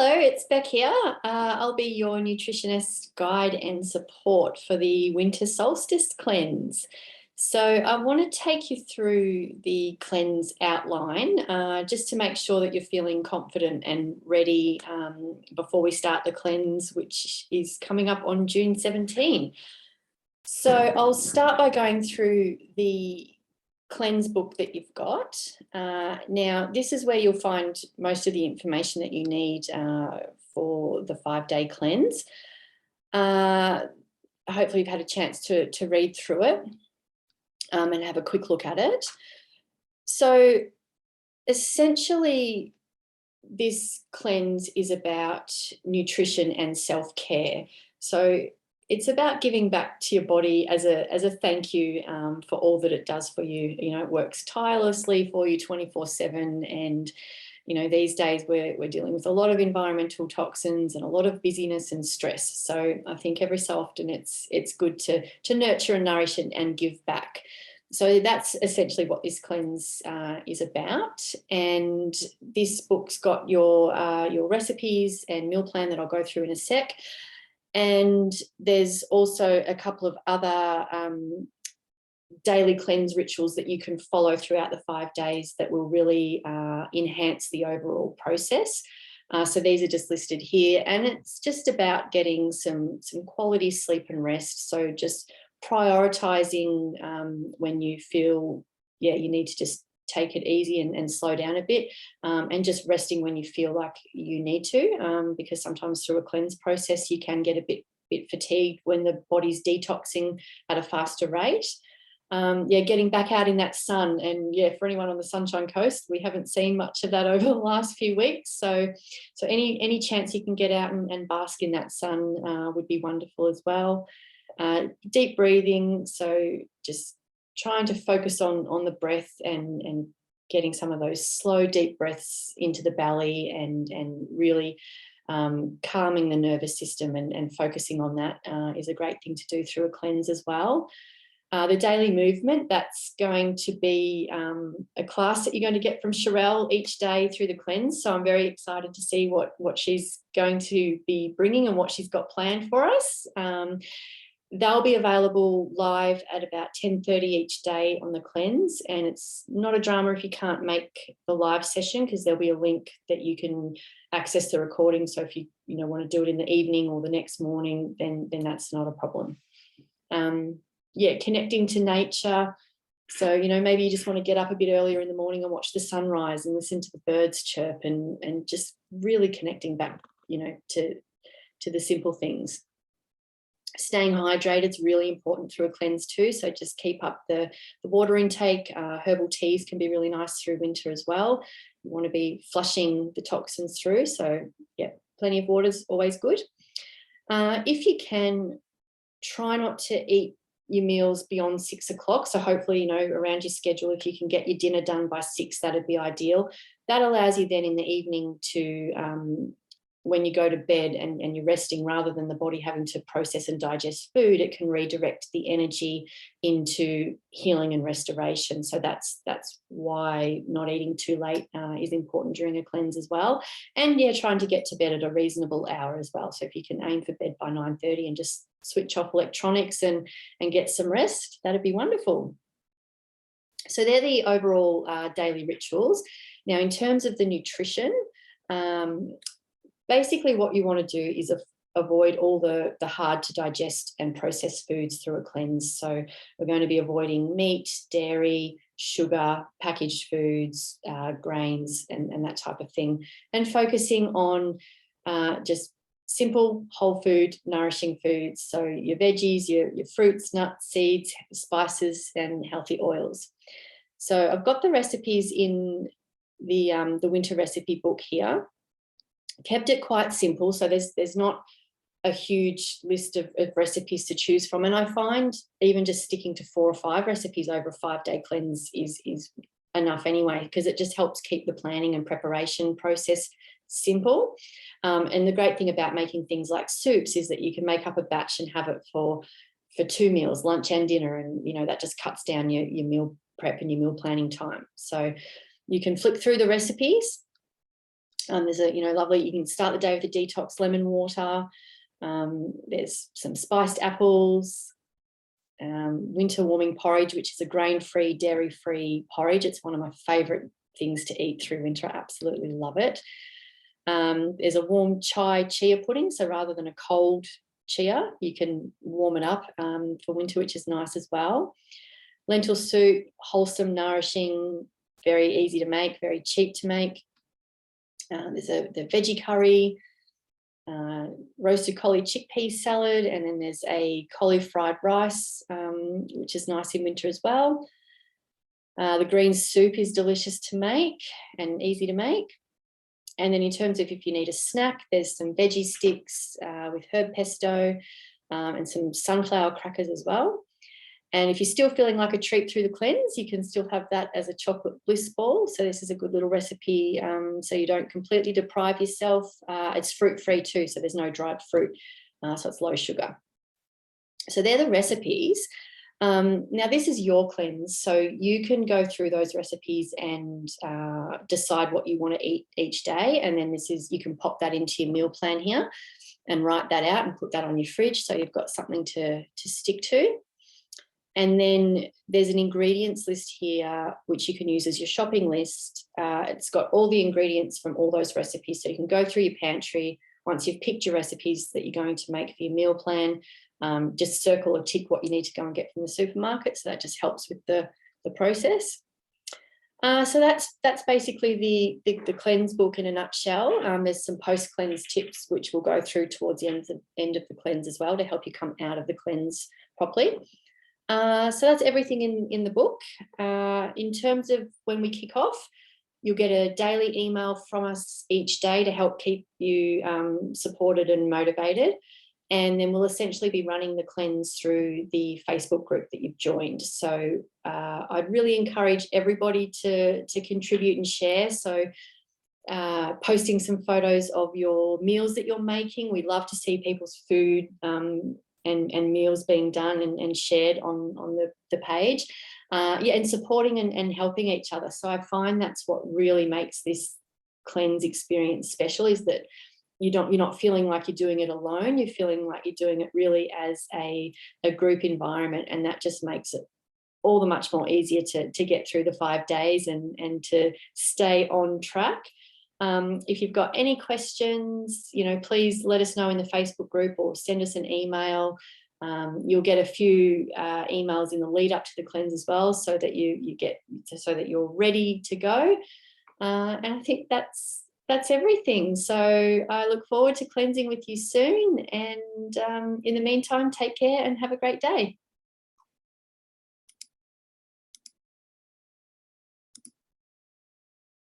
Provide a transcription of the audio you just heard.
Hello, it's Beck here. I'll be your nutritionist guide and support for the winter solstice cleanse. So I want to take you through the cleanse outline just to make sure that you're feeling confident and ready before we start the cleanse, which is coming up on June 17. So I'll start by going through the cleanse book that you've got. Now, this is where you'll find most of the information that you need for the 5-day cleanse. Hopefully you've had a chance to read through it and have a quick look at it. So essentially, this cleanse is about nutrition and self-care. So it's about giving back to your body as a thank you for all that it does for you. You know, it works tirelessly for you 24/7. And, you know, these days we're dealing with a lot of environmental toxins and a lot of busyness and stress. So I think every so often it's good to nurture and nourish and give back. So that's essentially what this cleanse is about. And this book's got your recipes and meal plan that I'll go through in a sec. And there's also a couple of other daily cleanse rituals that you can follow throughout the 5 days that will really enhance the overall process. So these are just listed here, and it's just about getting some quality sleep and rest. So just prioritizing when you feel, you need to just take it easy and slow down a bit, and just resting when you feel like you need to, because sometimes through a cleanse process you can get a bit fatigued when the body's detoxing at a faster rate. Getting back out in that sun, and for anyone on the Sunshine Coast, we haven't seen much of that over the last few weeks. So any chance you can get out and bask in that sun would be wonderful as well. Deep breathing, so just trying to focus on the breath and getting some of those slow, deep breaths into the belly and really calming the nervous system and focusing on that is a great thing to do through a cleanse as well. The daily movement, that's going to be a class that you're going to get from Sherelle each day through the cleanse. So I'm very excited to see what she's going to be bringing and what she's got planned for us. They'll be available live at about 10:30 each day on the cleanse, and it's not a drama if you can't make the live session, because there'll be a link that you can access the recording. So if you want to do it in the evening or the next morning, then that's not a problem. Connecting to nature. So maybe you just want to get up a bit earlier in the morning and watch the sunrise and listen to the birds chirp and just really connecting back to the simple things. Staying hydrated is really important through a cleanse too. So just keep up the water intake. Herbal teas can be really nice through winter as well. You want to be flushing the toxins through. So plenty of water is always good. If you can, try not to eat your meals beyond 6 o'clock. So hopefully, around your schedule, if you can get your dinner done by 6, that'd be ideal. That allows you then in the evening to, when you go to bed and you're resting, rather than the body having to process and digest food, it can redirect the energy into healing and restoration. So that's why not eating too late is important during a cleanse as well. And trying to get to bed at a reasonable hour as well. So if you can aim for bed by 9:30 and just switch off electronics and get some rest, that'd be wonderful. So they're the overall daily rituals. Now, in terms of the nutrition, basically what you want to do is avoid all the hard to digest and processed foods through a cleanse. So we're going to be avoiding meat, dairy, sugar, packaged foods, grains, and that type of thing, and focusing on just simple, whole food, nourishing foods. So your veggies, your fruits, nuts, seeds, spices, and healthy oils. So I've got the recipes in the winter recipe book here. Kept it quite simple, so there's not a huge list of recipes to choose from, and I find even just sticking to 4 or 5 recipes over a 5-day cleanse is enough anyway, because it just helps keep the planning and preparation process simple. And the great thing about making things like soups is that you can make up a batch and have it for 2 meals, lunch and dinner, and that just cuts down your meal prep and your meal planning time. So you can flick through the recipes. There's a, lovely, you can start the day with a detox lemon water. There's some spiced apples, winter warming porridge, which is a grain-free, dairy-free porridge. It's one of my favourite things to eat through winter. I absolutely love it. There's a warm chai chia pudding. So rather than a cold chia, you can warm it up for winter, which is nice as well. Lentil soup, wholesome, nourishing, very easy to make, very cheap to make. There's the veggie curry, roasted collie chickpea salad, and then there's a collie fried rice, which is nice in winter as well. The green soup is delicious to make and easy to make. And then in terms of if you need a snack, there's some veggie sticks with herb pesto and some sunflower crackers as well. And if you're still feeling like a treat through the cleanse, you can still have that as a chocolate bliss ball. So this is a good little recipe so you don't completely deprive yourself. It's fruit-free too, so there's no dried fruit, so it's low sugar. So they're the recipes. Now this is your cleanse, so you can go through those recipes and decide what you want to eat each day. And then you can pop that into your meal plan here and write that out and put that on your fridge so you've got something to stick to. And then there's an ingredients list here, which you can use as your shopping list. It's got all the ingredients from all those recipes. So you can go through your pantry. Once you've picked your recipes that you're going to make for your meal plan, just circle or tick what you need to go and get from the supermarket. So that just helps with the process. So that's basically the cleanse book in a nutshell. There's some post-cleanse tips, which we'll go through towards the end of the cleanse as well to help you come out of the cleanse properly. So that's everything in the book. In terms of when we kick off, you'll get a daily email from us each day to help keep you supported and motivated. And then we'll essentially be running the cleanse through the Facebook group that you've joined. So I'd really encourage everybody to contribute and share. So posting some photos of your meals that you're making. We love to see people's food and meals being done and shared on the page. And supporting and helping each other. So I find that's what really makes this cleanse experience special, is that you're not feeling like you're doing it alone. You're feeling like you're doing it really as a group environment, and that just makes it all the much more easier to get through the 5 days and to stay on track. If you've got any questions, please let us know in the Facebook group or send us an email. You'll get a few emails in the lead up to the cleanse as well, so that you're ready to go. And I think that's everything. So I look forward to cleansing with you soon. And in the meantime, take care and have a great day.